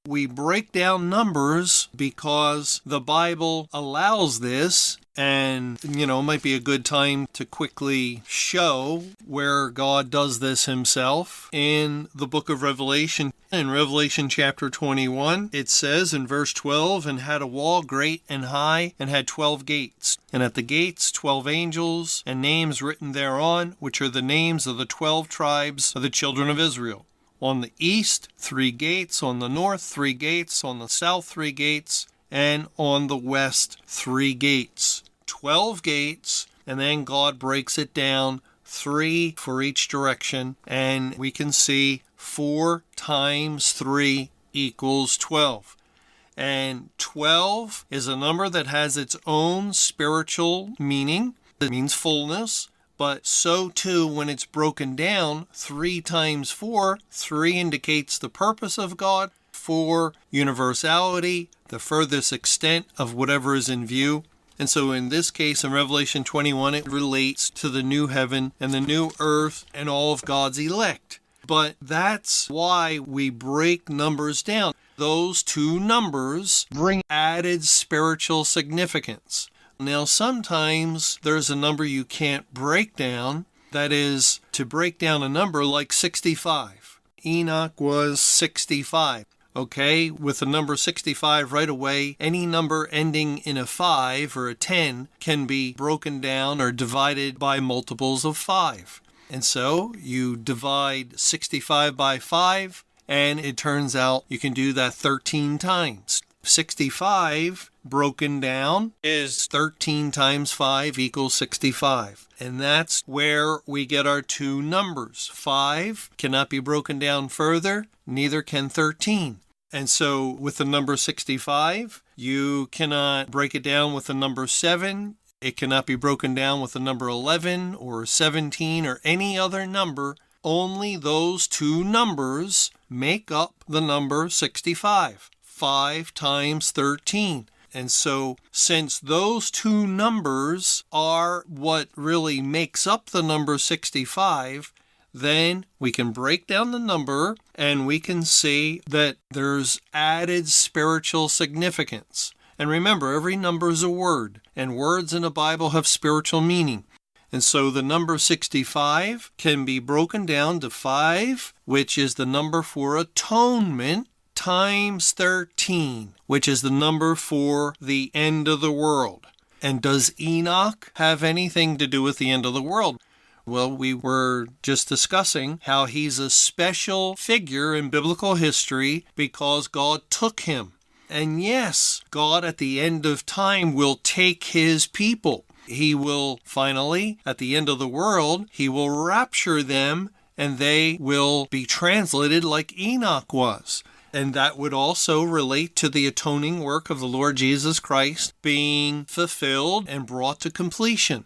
We break down numbers because the Bible allows this, and, it might be a good time to quickly show where God does this himself. In the book of Revelation, in Revelation chapter 21, it says in verse 12, "And had a wall great and high, and had 12 gates. And at the gates 12 angels, and names written thereon, which are the names of the 12 tribes of the children of Israel. On the east, 3 gates. On the north, 3 gates. On the south, 3 gates. And on the west, 3 gates." 12 gates, and then God breaks it down, 3 for each direction, and we can see 4 times 3 equals 12. And 12 is a number that has its own spiritual meaning. It means fullness. But so too, when it's broken down, 3 times 4, 3 indicates the purpose of God, 4 universality, the furthest extent of whatever is in view. And so in this case, in Revelation 21, it relates to the new heaven and the new earth and all of God's elect. But that's why we break numbers down. Those 2 numbers bring added spiritual significance. Now, sometimes there's a number you can't break down. That is, to break down a number like 65. Enoch was 65. Okay, with the number 65 right away, any number ending in a 5 or a 10 can be broken down or divided by multiples of 5. And so you divide 65 by 5, and it turns out you can do that 13 times. 65 broken down is 13 times 5 equals 65. And that's where we get our 2 numbers. 5 cannot be broken down further, neither can 13. And so with the number 65, you cannot break it down with the number 7. It cannot be broken down with the number 11 or 17 or any other number. Only those 2 numbers make up the number 65. 5 times 13. And so since those 2 numbers are what really makes up the number 65, then we can break down the number and we can see that there's added spiritual significance. And remember, every number is a word, and words in the Bible have spiritual meaning. And so the number 65 can be broken down to 5, which is the number for atonement, times 13, which is the number for the end of the world. And does Enoch have anything to do with the end of the world? Well, we were just discussing how he's a special figure in biblical history because God took him. And yes, God at the end of time will take his people. He will finally, at the end of the world, he will rapture them and they will be translated like Enoch was. And that would also relate to the atoning work of the Lord Jesus Christ being fulfilled and brought to completion.